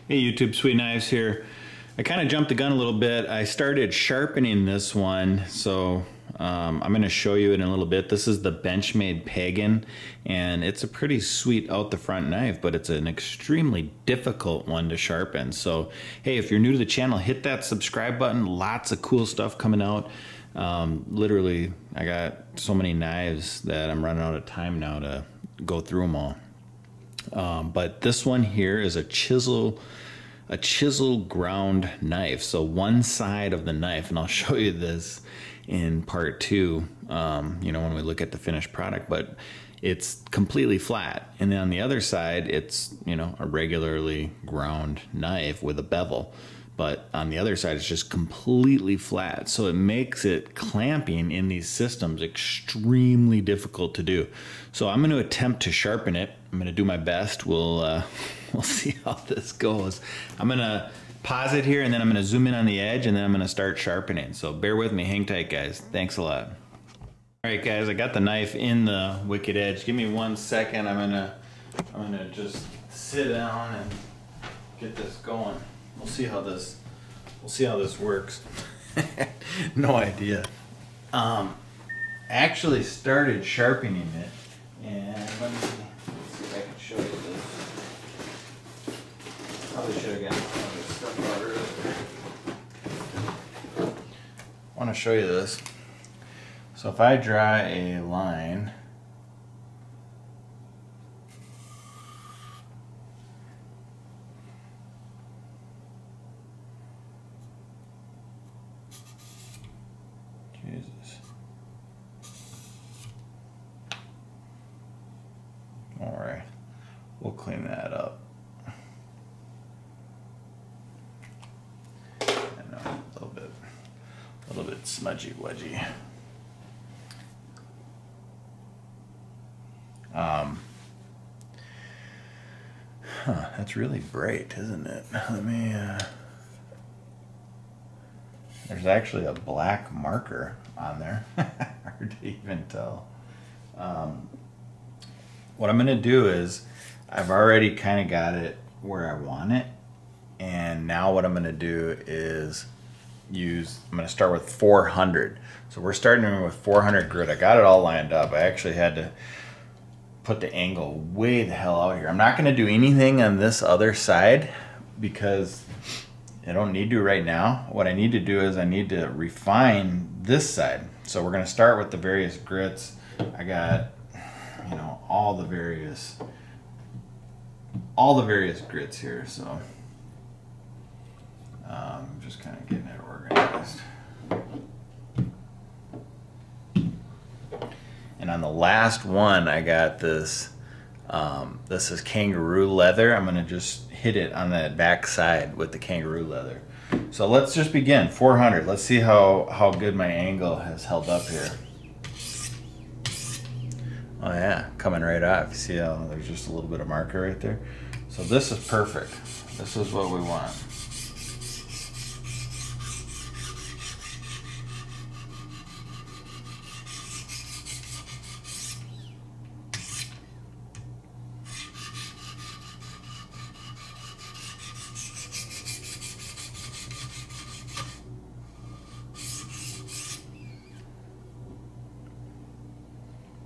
Hey YouTube, Sweetknives here. I kind of jumped the gun a little bit. I started sharpening this one, so I'm going to show you in a little bit. This is the Benchmade Pagan, and it's a pretty sweet out the front knife, but it's an extremely difficult one to sharpen. So hey, if you're new to the channel, hit that subscribe button. Lots of cool stuff coming out. Literally, I got so many knives that I'm running out of time now to go through them all. But this one here is a chisel ground knife. So one side of the knife, and I'll show you this in part two, when we look at the finished product, but it's completely flat. And then on the other side, it's, a regularly ground knife with a bevel. But on the other side, it's just completely flat. So it makes it clamping in these systems extremely difficult to do. So I'm going to attempt to sharpen it. I'm going to do my best. We'll see how this goes. I'm going to pause it here, and then I'm going to zoom in on the edge, and then I'm going to start sharpening. So bear with me. Hang tight, guys. Thanks a lot. All right, guys, I got the knife in the wicked edge. Give me 1 second. I'm gonna just sit down and get this going. We'll see how this works. No idea. Actually started sharpening it, and let me see if I can show you this. Probably should have gotten some of this stuff out earlier. I want to show you this. So if I draw a line, Jesus. All right, we'll clean that up. I know, a little bit smudgy wudgy. That's really bright, isn't it? Let me, there's actually a black marker on there. Hard to even tell. What I'm gonna do is, I've already kind of got it where I want it. And now what I'm gonna do is I'm gonna start with 400. So we're starting with 400 grit. I got it all lined up. I actually had to put the angle way the hell out here. I'm not gonna do anything on this other side because I don't need to right now. What I need to do is I need to refine this side. So we're gonna start with the various grits. I got, all the various grits here. So just kind of getting it organized. And on the last one, I got this, this is kangaroo leather. I'm gonna just hit it on that back side with the kangaroo leather. So let's just begin, 400. Let's see how good my angle has held up here. Oh yeah, coming right off. See how there's just a little bit of marker right there? So this is perfect. This is what we want.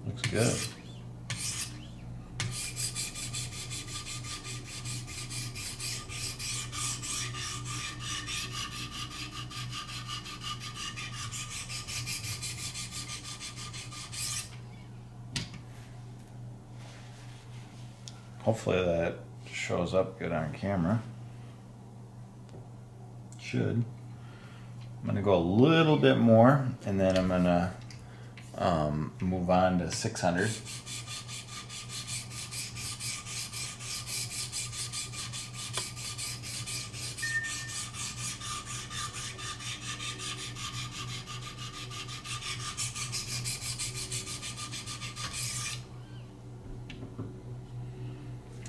Looks good. Hopefully that shows up good on camera. Should. I'm gonna go a little bit more, and then I'm gonna move on to 600.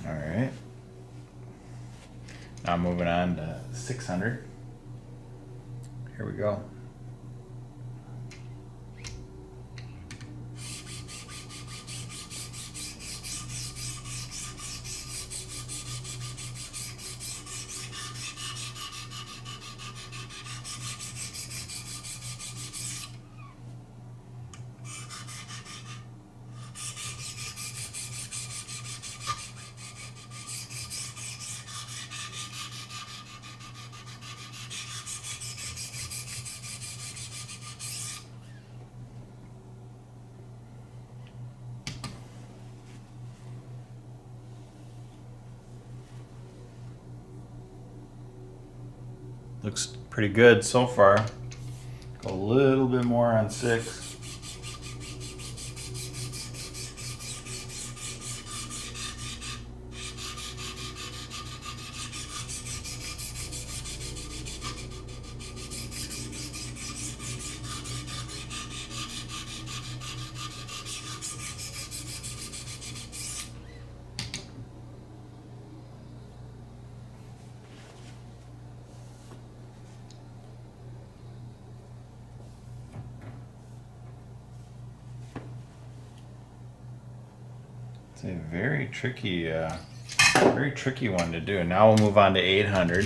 All right. Now moving on to 600. Here we go. Looks pretty good so far. Go a little bit more on 6. It's a very tricky one to do. Now we'll move on to 800.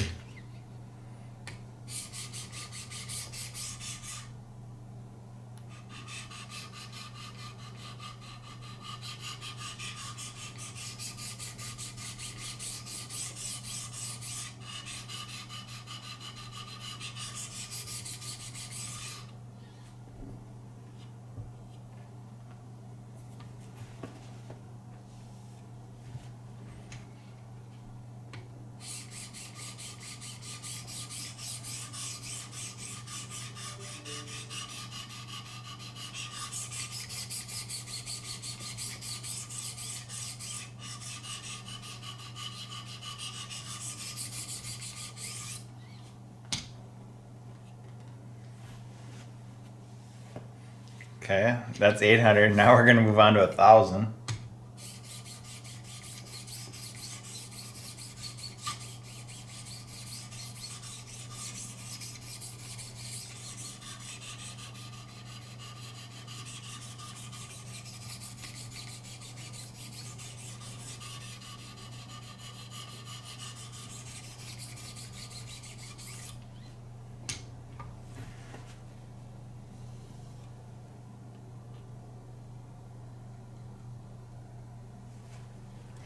Okay, that's 800. Now we're gonna move on to 1,000.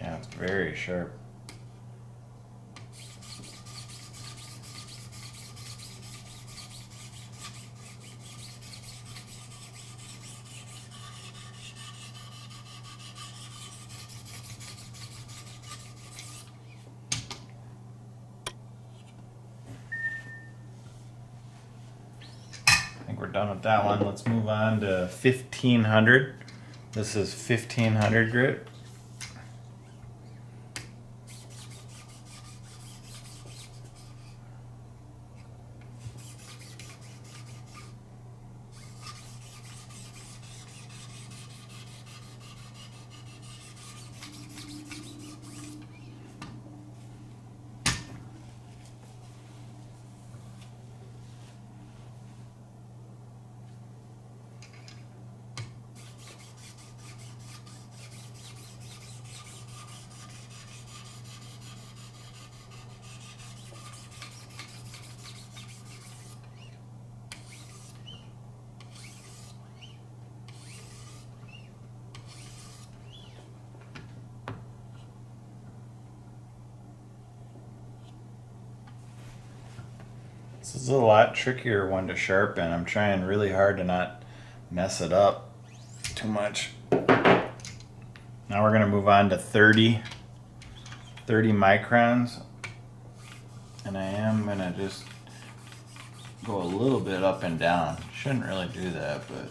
Yeah, it's very sharp. I think we're done with that one. Let's move on to 1,500. This is 1,500 grit. This is a lot trickier one to sharpen. I'm trying really hard to not mess it up too much. Now we're going to move on to 30 microns. And I am going to just go a little bit up and down. Shouldn't really do that, but...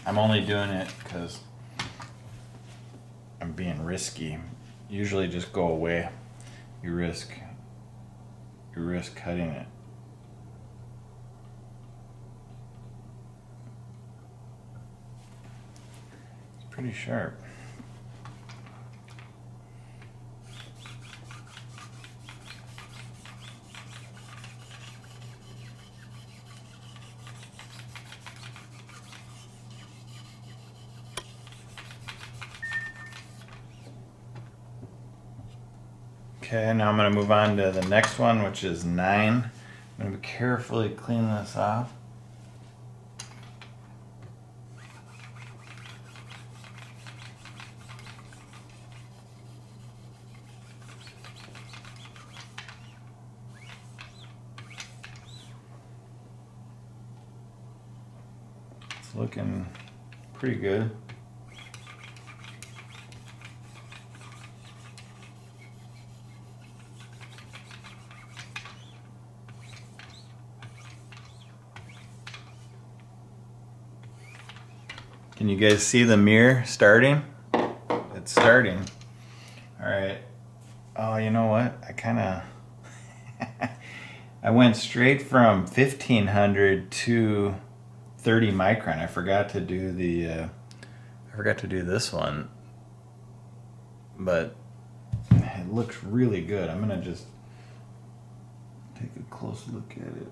I'm only doing it because I'm being risky. Usually just go away. You risk cutting it. It's pretty sharp. Okay, now I'm going to move on to the next one, which is 9. I'm going to carefully clean this off. It's looking pretty good. Can you guys see the mirror starting? It's starting. All right. Oh, you know what? I kind of I went straight from 1500 to 30 micron. I forgot to do this one, but it looks really good. I'm gonna just take a close look at it.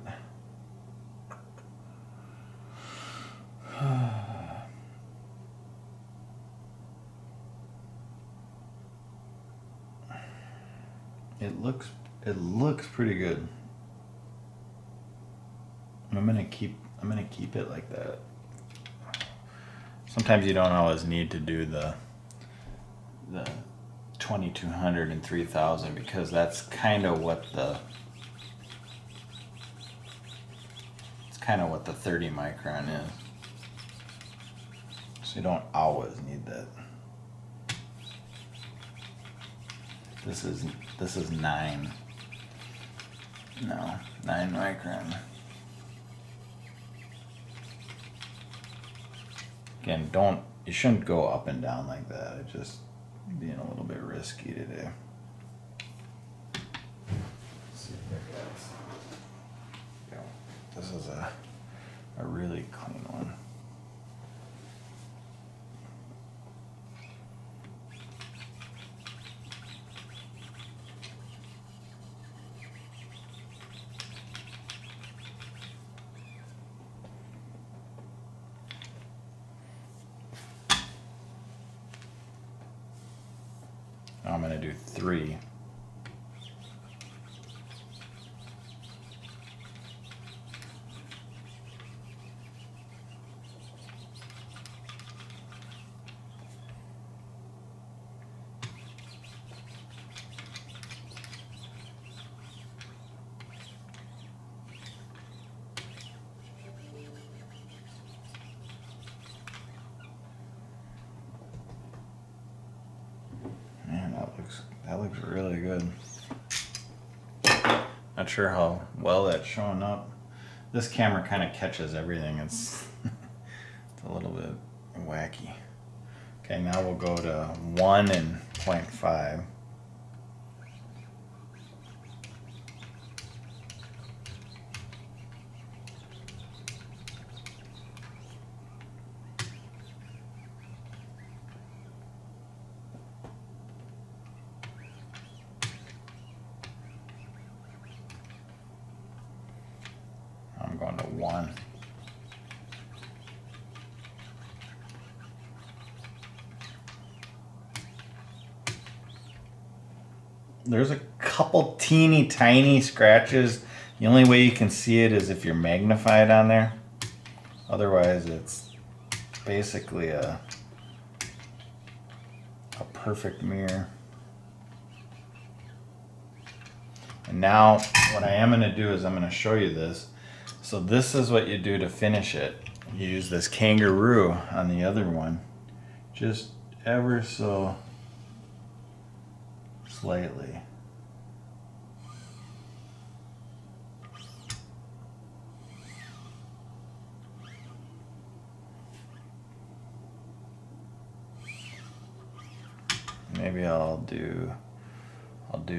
It looks pretty good. I'm gonna keep it like that. Sometimes you don't always need to do the 2200 and 3000 because that's kind of what the 30 micron is. So you don't always need that. This is 9 micron. Again, you shouldn't go up and down like that. It's just being a little bit risky today. Let's see if that goes. This is a really clean one. I'm going to do 3. That looks really good. Not sure how well that's showing up. This camera kind of catches everything. It's a little bit wacky. Okay, now we'll go to 1 and 0.5. I'm going to 1. There's a couple teeny tiny scratches. The only way you can see it is if you're magnified on there. Otherwise, it's basically a perfect mirror. And now what I am going to do is I'm going to show you this. So this is what you do to finish it. You use this kangaroo on the other one, just ever so slightly. Maybe I'll do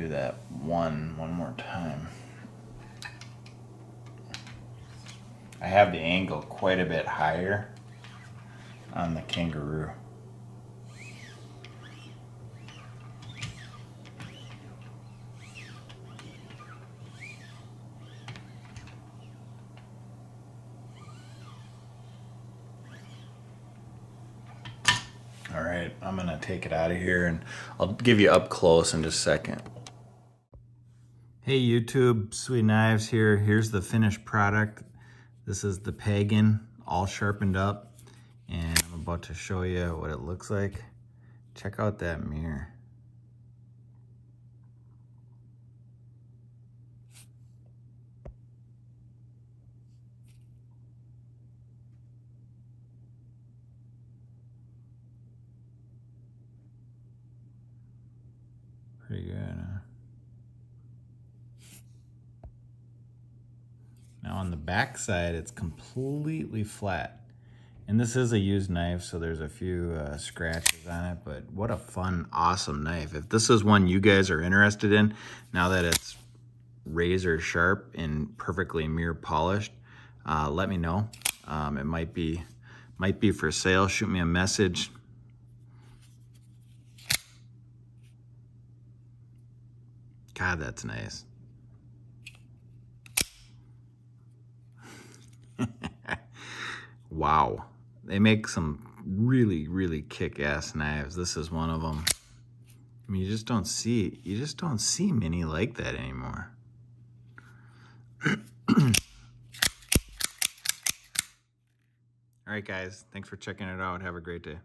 that one more time. I have the angle quite a bit higher on the kangaroo. All right, I'm gonna take it out of here and I'll give you up close in just a second. Hey YouTube, Sweetknives here. Here's the finished product. This is the Pagan, all sharpened up, and I'm about to show you what it looks like. Check out that mirror. Pretty good, huh? Now on the back side, it's completely flat. And this is a used knife, so there's a few scratches on it, but what a fun, awesome knife. If this is one you guys are interested in, now that it's razor sharp and perfectly mirror polished, let me know. It might be for sale. Shoot me a message. God, that's nice. Wow. They make some really, really kick-ass knives. This is one of them. I mean, you just don't see many like that anymore. All right, guys. Thanks for checking it out. Have a great day.